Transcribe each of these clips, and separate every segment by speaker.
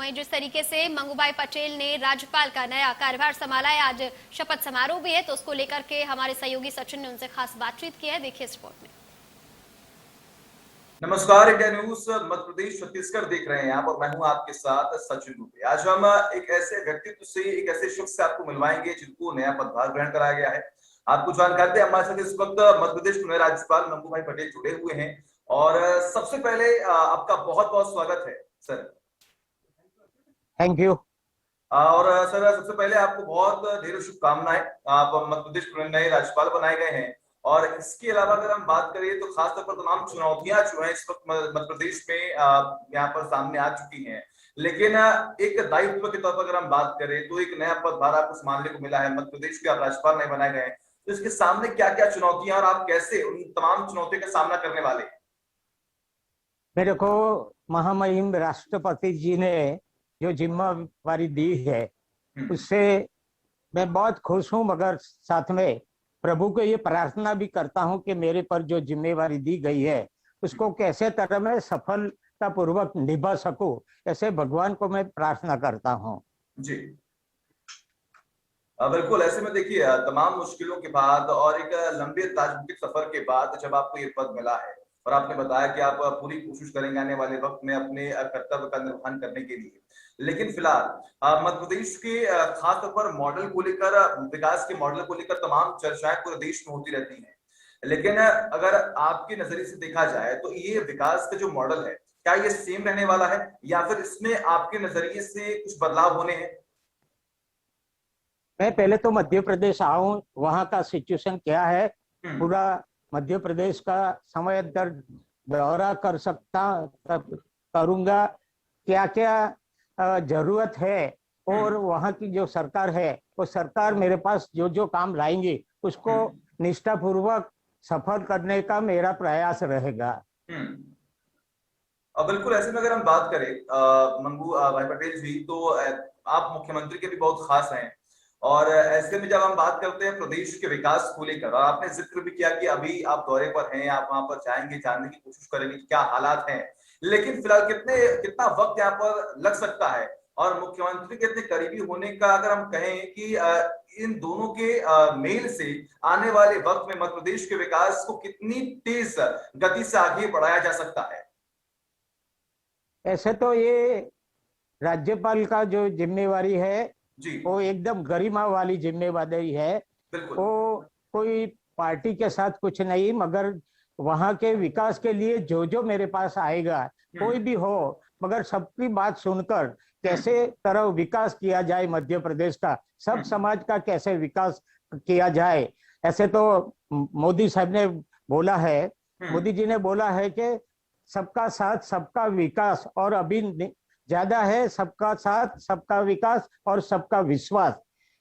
Speaker 1: वहीं जिस तरीके से मंगूभाई पटेल ने राज्यपाल का नया कार्यभार संभाला है, आज शपथ समारोह भी है, तो उसको लेकर के हमारे सहयोगी सचिन ने उनसे खास बातचीत की है। देखिए इस रिपोर्ट में।
Speaker 2: नमस्कार, इंडिया न्यूज मध्य प्रदेश छत्तीसगढ़ देख रहे हैं आप और मैं हूं आपके साथ सचिन दुबे। आज हम एक ऐसे व्यक्तित्व से, एक ऐसे शख्स से आपको मिलवाएंगे जिनको नया पदभार ग्रहण कराया गया है। आपको जानकारी दें, हमारे साथ इस वक्त मध्य प्रदेश के नए राज्यपाल मंगूभाई पटेल जुड़े हुए हैं और सबसे पहले आपका बहुत बहुत स्वागत है सर।
Speaker 3: Thank you.
Speaker 2: और सर, सबसे पहले आपको बहुत ढेर शुभकामनाएं। आप मध्य प्रदेश के नए राज्यपाल बनाए गए हैं और इसके अलावा अगर हम बात करें तो खासतौर पर तमाम चुनौतियां जो है इस वक्त मध्य प्रदेश में यहाँ पर सामने आ चुकी हैं, लेकिन एक दायित्व के तौर पर अगर हम बात करें तो एक नया पदभार आपको संभालने को मिला है। मध्य प्रदेश के आप राज्यपाल नहीं बनाए गए हैं, तो इसके सामने क्या क्या चुनौतियां और आप कैसे उन तमाम चुनौतियों का सामना करने वाले हैं?
Speaker 3: मेरे को महामहिम राष्ट्रपति जी ने जो जिम्मेवारी दी है उससे मैं बहुत खुश हूं, मगर साथ में प्रभु को ये प्रार्थना भी करता हूं कि मेरे पर जो जिम्मेवारी दी गई है उसको कैसे तरह मैं सफलता पूर्वक निभा सकूं, ऐसे भगवान को मैं प्रार्थना करता हूं।
Speaker 2: जी बिल्कुल। ऐसे में देखिए, तमाम मुश्किलों के बाद और एक लंबे राजनीतिक सफर के बाद जब आपको ये पद मिला है और आपने बताया कि आप पूरी कोशिश करेंगे आने वाले वक्त में अपने कर्तव्य का निर्वहन करने के लिए, लेकिन फिलहाल मध्य प्रदेश के खासतौर पर मॉडल को लेकर, विकास के मॉडल को लेकर तमाम चर्चाएं पूरे देश में होती रहती हैं, लेकिन अगर आपके नजरिए से देखा जाए तो ये विकास का जो मॉडल है, क्या ये सेम रहने वाला है या फिर इसमें आपके नजरिए से कुछ बदलाव होने हैं?
Speaker 3: मैं पहले तो मध्य प्रदेश आऊं, वहां का सिचुएशन क्या है, पूरा मध्य प्रदेश का समय दर दौरा कर सकता करूंगा, क्या क्या जरूरत है और वहां की जो सरकार है वो सरकार मेरे पास जो जो काम लाएंगी उसको निष्ठापूर्वक सफल करने का मेरा प्रयास रहेगा।
Speaker 2: बिल्कुल। ऐसे में अगर हम बात करें मंगू भाई पटेल जी, तो आप मुख्यमंत्री के भी बहुत खास हैं और ऐसे में जब हम बात करते हैं प्रदेश के विकास को लेकर, और आपने जिक्र भी किया कि अभी आप दौरे पर हैं, आप वहां पर जाएंगे, जानने की कोशिश करेंगे क्या हालात हैं, लेकिन फिलहाल कितना वक्त यहाँ पर लग सकता है और मुख्यमंत्री के इतने करीबी होने का अगर हम कहें कि इन दोनों के मेल से आने वाले वक्त में मध्य प्रदेश के विकास को कितनी तेज गति से आगे बढ़ाया जा सकता है?
Speaker 3: ऐसे तो ये राज्यपाल का जो जिम्मेवारी है
Speaker 2: जी,
Speaker 3: वो एकदम गरिमा वाली जिम्मेवारी है। वो कोई पार्टी के साथ कुछ नहीं, मगर वहां के विकास के लिए जो जो मेरे पास आएगा, कोई भी हो, मगर सबकी बात सुनकर कैसे तरह विकास किया जाए मध्य प्रदेश का, सब समाज का कैसे विकास किया जाए। ऐसे तो मोदी साहब ने बोला है, मोदी जी ने बोला है कि सबका साथ सबका विकास, और अभी ज्यादा है सबका साथ सबका विकास और सबका विश्वास।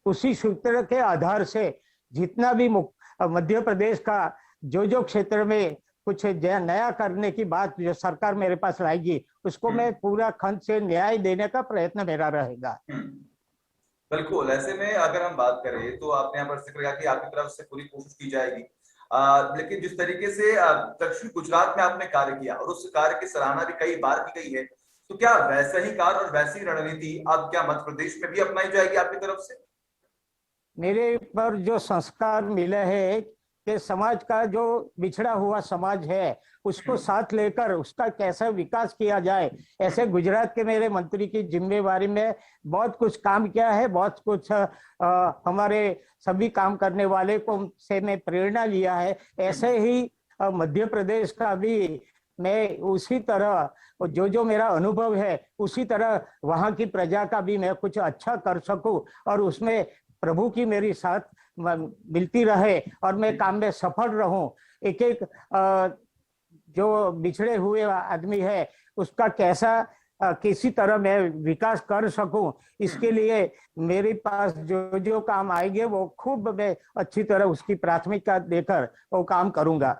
Speaker 3: उसी सूत्र के आधार से जितना भी मध्य प्रदेश का जो जो क्षेत्र में कुछ नया करने की बात जो सरकार मेरे पास लाएगी उसको मैं पूरा खंड से न्याय देने का प्रयत्न मेरा रहेगा।
Speaker 2: बिल्कुल। ऐसे में अगर हम बात करें तो आपने यहाँ पर जिक्र किया कि आपकी तरफ से पूरी कोशिश की जाएगी, लेकिन जिस तरीके से दक्षिण गुजरात में आपने कार्य किया और उस कार्य की सराहना भी कई बार की गई है, तो क्या वैसा ही कार्य और वैसी रणनीति अब क्या मध्य प्रदेश में भी अपनाई जाएगी आपकी तरफ से?
Speaker 3: मेरे पर जो संस्कार मिले हैं कि समाज का जो बिछड़ा हुआ समाज है उसको साथ लेकर उसका कैसा विकास किया जाए, ऐसे गुजरात के मेरे मंत्री की जिम्मेवारी में बहुत कुछ काम किया है, बहुत कुछ हमारे सभी काम करने वाले को से मैं प्रेरणा लिया है। ऐसे ही मध्य प्रदेश का भी मैं उसी तरह जो जो मेरा अनुभव है उसी तरह वहां की प्रजा का भी मैं कुछ अच्छा कर सकूं और उसमें प्रभु की मेरी साथ मिलती रहे और मैं काम में सफल रहूं। एक एक जो बिछड़े हुए आदमी है उसका कैसा किसी तरह मैं विकास कर सकूं, इसके लिए मेरे पास जो जो काम आएंगे वो खूब मैं अच्छी तरह उसकी प्राथमिकता देकर वो काम करूंगा।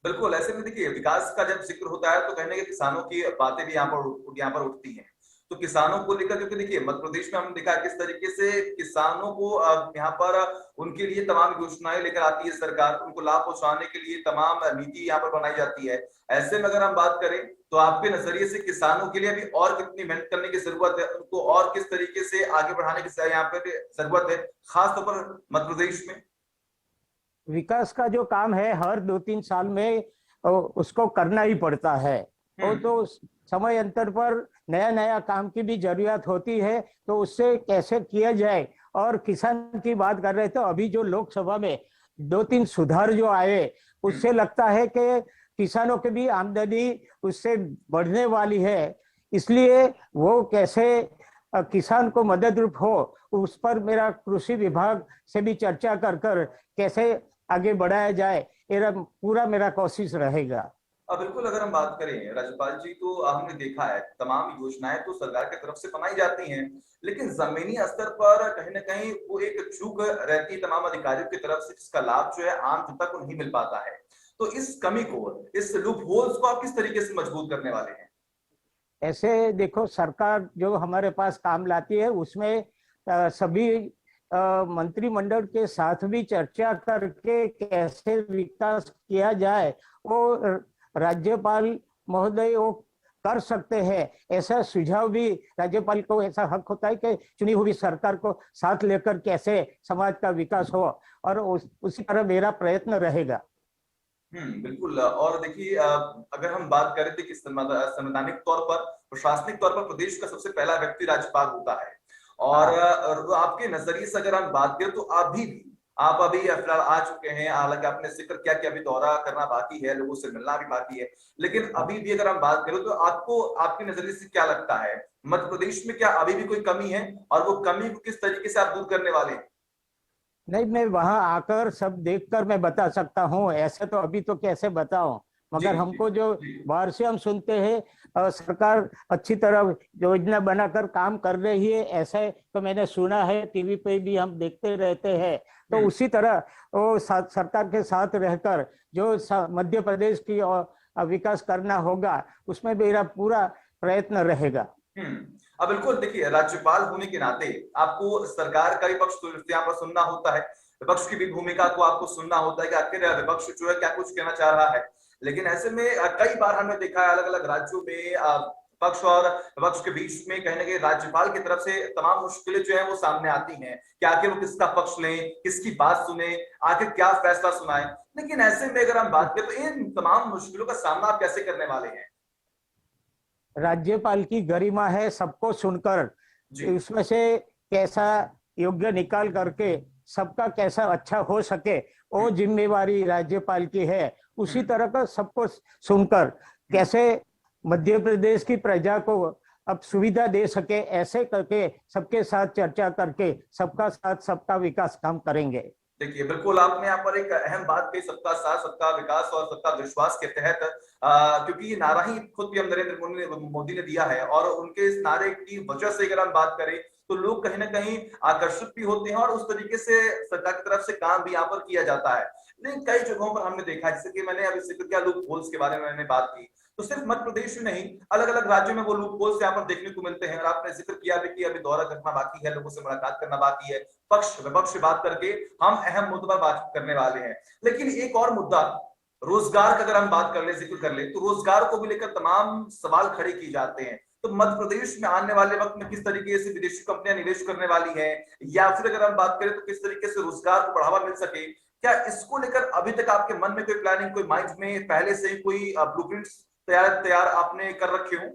Speaker 2: बिल्कुल। ऐसे में देखिए, विकास का जब जिक्र होता है तो कहने के किसानों की बातें भी यहाँ पर उठती हैं, तो किसानों को लेकर, क्योंकि देखिए मध्य प्रदेश में हमने देखा किस तरीके से किसानों को यहाँ पर उनके लिए तमाम योजनाएं लेकर आती है सरकार, उनको लाभ पहुंचाने के लिए तमाम नीति यहाँ पर बनाई जाती है। ऐसे में अगर हम बात करें तो आपके नजरिए से किसानों के लिए अभी और कितनी मेहनत करने की जरूरत है, उनको और किस तरीके से आगे बढ़ाने की यहाँ पर जरूरत है, खासतौर पर मध्य प्रदेश में?
Speaker 3: विकास का जो काम है हर 2-3 साल में उसको करना ही पड़ता है। वो तो समय अंतर पर नया नया काम की भी जरूरत होती है, तो उससे कैसे किया जाए। और किसान की बात कर रहे थे, अभी जो लोकसभा में 2-3 सुधार जो आए, उससे लगता है कि किसानों की भी आमदनी उससे बढ़ने वाली है। इसलिए वो कैसे किसान को मदद रूप हो, उस पर मेरा कृषि विभाग से भी चर्चा कर कर कैसे आगे बढ़ाया जाए, मेरा कोशिश रहेगा।
Speaker 2: बिल्कुल, अगर हम बात करें राज्यपाल जी, तो हमने देखा है तमाम योजनाएं तो सरकार की तरफ से बनाई जाती हैं, लेकिन जमीनी स्तर पर कहीं ना कहीं वो एक चूक रहती है तमाम अधिकारियों की तरफ से, जिसका लाभ जो है आम जनता को नहीं मिल पाता है। तो इस कमी को, इस लूप होल्स को आप किस तरीके से मजबूत करने वाले हैं?
Speaker 3: ऐसे देखो, सरकार जो हमारे पास काम लाती है उसमें सभी मंत्रिमंडल के साथ भी चर्चा करके कैसे विकास किया जाए, वो राज्यपाल महोदय वो कर सकते हैं। ऐसा सुझाव भी राज्यपाल को ऐसा हक होता है कि चुनी हुई सरकार को साथ लेकर कैसे समाज का विकास हो, और उसी तरह मेरा प्रयत्न रहेगा।
Speaker 2: बिल्कुल। और देखिए अगर हम बात करें तो संवैधानिक तौर पर, प्रशासनिक तौर पर प्रदेश का सबसे पहला व्यक्ति राज्यपाल होता है, और आपके नजरिए से अगर हम बात करें तो आप अभी फिलहाल आ चुके हैं, हालांकि आपने जिक्र किया कि अभी दौरा करना बाकी है, लोगों से मिलना भी बाकी है, लेकिन अभी भी अगर हम बात करें तो आपको, आपके नजरिए से क्या लगता है, मध्य प्रदेश में क्या अभी भी कोई कमी है, और वो कमी को किस तरीके से आप दूर करने वाले हैं?
Speaker 3: नहीं, मैं वहां आकर सब देखकर मैं बता सकता हूँ, ऐसे तो अभी तो कैसे बताऊं। मगर हमको जो बाहर से हम सुनते हैं सरकार अच्छी तरह योजना बनाकर काम कर रही है, ऐसे तो मैंने सुना है, टीवी पे भी हम देखते रहते हैं। तो उसी तरह वो सरकार के साथ रहकर जो मध्य प्रदेश की विकास करना होगा, उसमें मेरा पूरा प्रयत्न रहेगा।
Speaker 2: अब बिल्कुल, देखिए राज्यपाल होने के नाते आपको सरकार का विपक्ष तो यहाँ पर सुनना होता है, विपक्ष की भी भूमिका को आपको सुनना होता है कि आखिर विपक्ष जो है क्या कुछ कहना चाह रहा है। लेकिन ऐसे में कई बार हमने देखा है अलग अलग राज्यों में पक्ष और विपक्ष के बीच में कहीं ना कहीं राज्यपाल की तरफ से तमाम मुश्किलें जो है वो सामने आती हैं कि आखिर वो किसका पक्ष लें, किसकी बात सुने, आखिर क्या फैसला सुनाए। लेकिन ऐसे में अगर हम बात करें तो इन तमाम मुश्किलों का सामना आप कैसे करने वाले हैं?
Speaker 3: राज्यपाल की गरिमा है सबको सुनकर, उसमें से कैसा योग्य निकाल करके सबका कैसा अच्छा हो सके, वो जिम्मेवारी राज्यपाल की है। उसी तरह का सबको सुनकर कैसे मध्य प्रदेश की प्रजा को अब सुविधा दे सके, ऐसे करके सबके साथ चर्चा करके सबका साथ सबका विकास काम करेंगे।
Speaker 2: देखिए बिल्कुल, आपने यहाँ पर एक अहम बात कही, सबका साथ सबका विकास और सबका विश्वास के तहत, क्योंकि ये नारा ही खुद पीएम नरेंद्र मोदी ने दिया है, और उनके इस नारे की वजह से अगर हम बात करें तो लोग कहीं ना कहीं आकर्षित भी होते हैं, और उस तरीके से सरकार की तरफ से काम भी यहाँ पर किया जाता है। लेकिन कई जगहों पर हमने देखा, जैसे कि मैंने अभी जिक्र किया लूप होल्स के बारे में मैंने बात की, तो सिर्फ मध्य प्रदेश में नहीं, अलग अलग राज्यों में वो लूप होल्स यहाँ पर देखने को मिलते हैं। और आपने जिक्र किया भी कि अभी दौरा करना बाकी है, लोगों से मुलाकात करना बाकी है, पक्ष विपक्ष से बात करके हम अहम मुद्दों पर बात करने वाले हैं। लेकिन एक और मुद्दा, रोजगार का अगर हम बात कर ले, जिक्र कर ले, तो रोजगार को भी लेकर तमाम सवाल खड़े किए जाते हैं। तो मध्य प्रदेश में आने वाले वक्त में किस तरीके से विदेशी कंपनियां निवेश करने वाली हैं, या फिर अगर हम बात करें तो किस तरीके से रोजगार को बढ़ावा मिल सके, क्या इसको लेकर अभी तक आपके मन में कोई प्लानिंग, कोई माइंड में पहले से ही कोई ब्लूप्रिंट्स तैयार आपने कर रखे हो?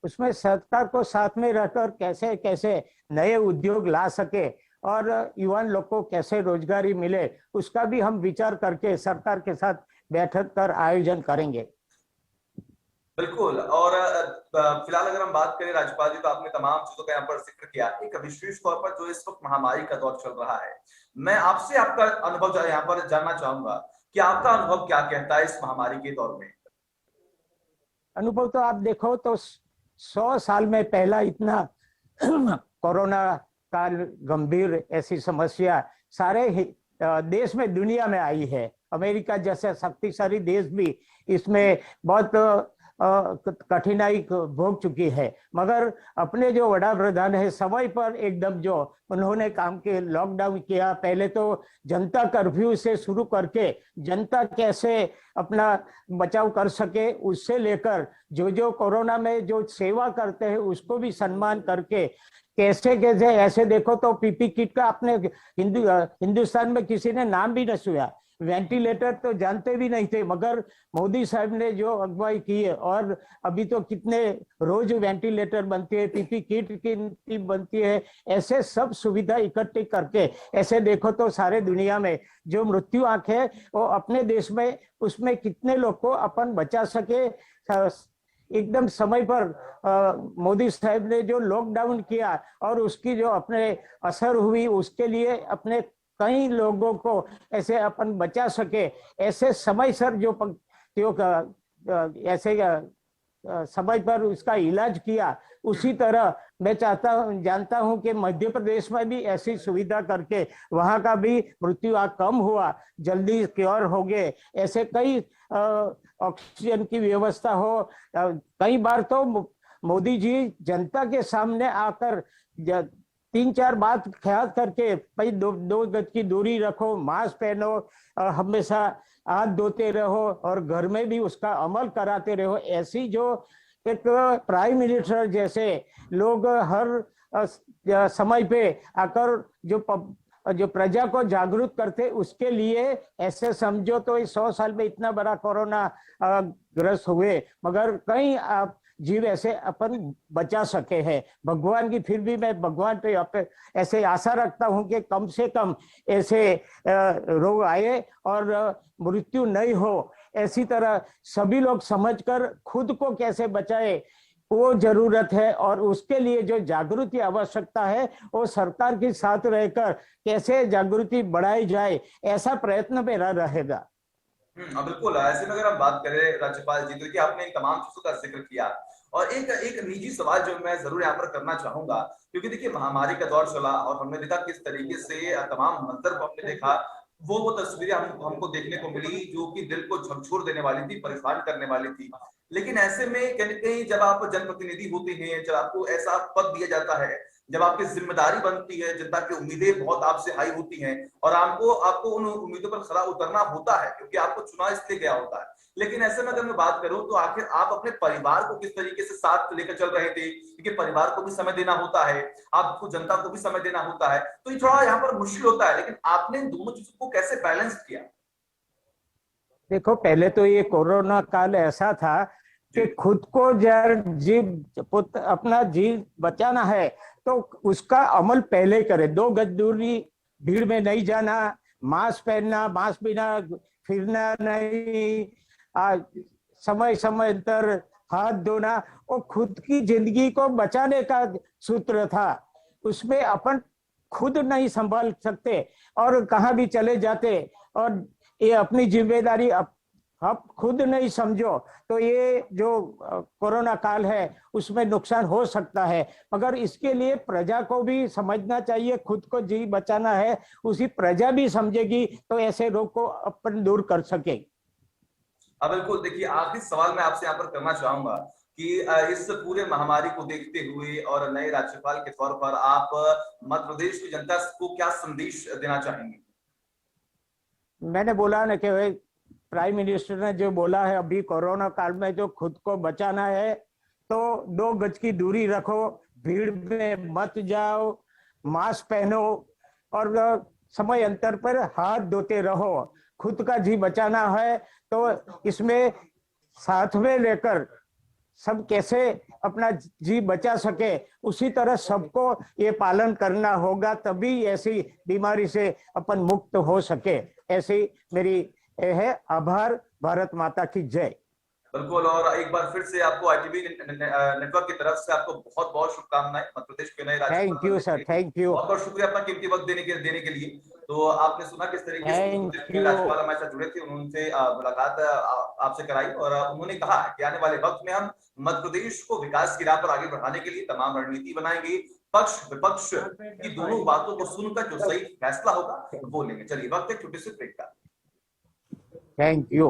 Speaker 3: उसमें सरकार को साथ में रहकर कैसे कैसे नए उद्योग ला सके और युवा लोग को कैसे रोजगारी मिले, उसका भी हम विचार करके सरकार के साथ बैठक कर आयोजन करेंगे।
Speaker 2: बिल्कुल। और फिलहाल अगर हम बात करें राज्यपाल जी, तो आपने तमाम चीजों का यहाँ पर जिक्र किया, एक विशेष तौर पर जो इस वक्त महामारी का दौर चल रहा है, मैं आपसे आपका अनुभव यहाँ पर जानना चाहूंगा कि आपका अनुभव क्या कहता है इस महामारी के दौर में?
Speaker 3: अनुभव तो आप देखो तो 100 साल में पहला इतना कोरोना का गंभीर ऐसी समस्या सारे देश में, दुनिया में आई है। अमेरिका जैसे शक्तिशाली देश भी इसमें बहुत कठिनाई भोग चुकी है, मगर अपने जो वड़ा प्रधान है समय पर एकदम जो उन्होंने काम के लॉकडाउन किया, पहले तो जनता कर्फ्यू से शुरू करके जनता कैसे अपना बचाव कर सके उससे लेकर जो जो कोरोना में जो सेवा करते हैं उसको भी सम्मान करके कैसे कैसे, ऐसे देखो तो पीपी किट का अपने हिंदुस्तान में किसी ने नाम भी न सुना, वेंटिलेटर तो जानते भी नहीं थे, मगर मोदी साहब ने जो अगुवाई की है और अभी तो कितने रोज वेंटिलेटर बनती है, पीपी किट की बनती है, ऐसे सब सुविधा इकट्ठी करके ऐसे देखो तो सारे दुनिया में जो मृत्यु आंक है वो अपने देश में उसमें कितने लोग को अपन बचा सके। एकदम समय पर मोदी साहब ने जो लॉकडाउन किया और उसकी जो अपने असर हुई उसके लिए अपने कई लोगों को ऐसे अपन बचा सके, ऐसे समय सर जो ऐसे समय पर उसका इलाज किया, उसी तरह मैं जानता हूं कि मध्य प्रदेश में भी ऐसी सुविधा करके वहां का भी मृत्यु कम हुआ, जल्दी क्योर हो गए, ऐसे कई ऑक्सीजन की व्यवस्था हो। कई बार तो मोदी जी जनता के सामने आकर 3-4 बात ख्याल करके, भाई 2 गज की दूरी रखो, मास्क पहनो, हमेशा हाथ धोते रहो और घर में भी उसका अमल कराते रहो, ऐसी जो एक प्राइम मिनिस्टर जैसे लोग हर समय पे आकर जो प्रजा को जागरूक करते, उसके लिए ऐसे समझो तो 100 साल में इतना बड़ा कोरोना ग्रस्त हुए मगर कई जीव ऐसे अपन बचा सके हैं भगवान की। फिर भी मैं भगवान पे ऐसे आशा रखता हूं कि कम से कम ऐसे रोग आए और मृत्यु नहीं हो। ऐसी तरह सभी लोग समझकर खुद को कैसे बचाए वो जरूरत है और उसके लिए जो जागृति आवश्यकता है वो सरकार के साथ रहकर कैसे जागृति बढ़ाई जाए, ऐसा प्रयत्न मेरा रहेगा।
Speaker 2: बिल्कुल। ऐसे में अगर हम बात करें राज्यपाल जी, तो कि आपने इन तमाम चीजों का जिक्र किया और एक निजी सवाल जो मैं जरूर यहाँ पर करना चाहूंगा, क्योंकि देखिए महामारी का दौर चला और हमने देखा किस तरीके से तमाम मंजर को हमने देखा, वो तस्वीरें हमको देखने को मिली जो कि दिल को झकझोर देने वाली थी, परेशान करने वाली थी। लेकिन ऐसे में कहीं न कहीं जब आप जनप्रतिनिधि होते हैं, जब आपको ऐसा पद दिया जाता है, जब आपकी जिम्मेदारी बनती है, जनता की उम्मीदें बहुत आपसे हाई होती हैं और आपको उन उम्मीदों पर खरा उतरना होता है क्योंकि आपको चुना इसलिए गया होता है। लेकिन ऐसे में अगर मैं बात करूं तो आखिर आप अपने परिवार को किस तरीके से साथ लेकर चल रहे थे, क्योंकि परिवार को भी समय देना होता है, आपको जनता को भी समय देना होता है, तो ये थोड़ा यहाँ पर मुश्किल होता है, लेकिन आपने इन दोनों चीजों को कैसे बैलेंस किया?
Speaker 3: देखो पहले तो ये कोरोना काल ऐसा था कि खुद को अपना जीव बचाना है तो उसका अमल पहले करे। 2 गज दूरी, भीड़ में नहीं जाना, मास्क पहनना, मास्क बिना फिरना नहीं, समय समय अंतर हाथ धोना, और खुद की जिंदगी को बचाने का सूत्र था। उसमें अपन खुद नहीं संभाल सकते और कहाँ भी चले जाते और ये अपनी जिम्मेदारी आप खुद नहीं समझो तो ये जो कोरोना काल है उसमें नुकसान हो सकता है, मगर इसके लिए प्रजा को भी समझना चाहिए, खुद को जी बचाना है, उसी प्रजा भी समझेगी तो ऐसे रोग को अपन दूर कर सके।
Speaker 2: बिल्कुल। देखिए आखिरी सवाल मैं आपसे यहाँ पर करना चाहूंगा कि इस पूरे महामारी को देखते हुए और नए राज्यपाल के तौर पर आप मध्य प्रदेश की जनता को क्या संदेश देना चाहेंगे?
Speaker 3: मैंने बोला ना कि प्राइम मिनिस्टर ने जो बोला है अभी कोरोना काल में जो खुद को बचाना है तो 2 गज की दूरी रखो, भीड़ में मत जाओ, मास्क पहनो और समय अंतर पर हाथ धोते रहो। खुद का जी बचाना है तो इसमें साथ में लेकर सब कैसे अपना जी बचा सके उसी तरह सबको ये पालन करना होगा, तभी ऐसी बीमारी से अपन मुक्त हो सके। ऐसी मेरी है। आभार। भारत माता की जय।
Speaker 2: बिल्कुल। और एक बार फिर से आपको आईटीवी नेटवर्क की तरफ से आपको बहुत बहुत शुभकामनाएं मध्य प्रदेश के नए राज्यपाल।
Speaker 3: Thank you sir, thank you.
Speaker 2: बहुत बहुत शुक्रिया अपना कीमती वक्त देने के लिए। तो आपने सुना किस तरीके से राज्यपाल हमारे साथ जुड़े थे, उनसे मुलाकात आपसे कराई और उन्होंने कहा कि आने वाले वक्त में हम मध्य प्रदेश को विकास की राह पर आगे बढ़ाने के लिए तमाम रणनीति बनाएंगे, पक्ष विपक्ष की दोनों बातों को सुनकर जो सही फैसला होगा वो लेंगे। चलिए वक्त है छोटे से ब्रेक का।
Speaker 3: Thank you.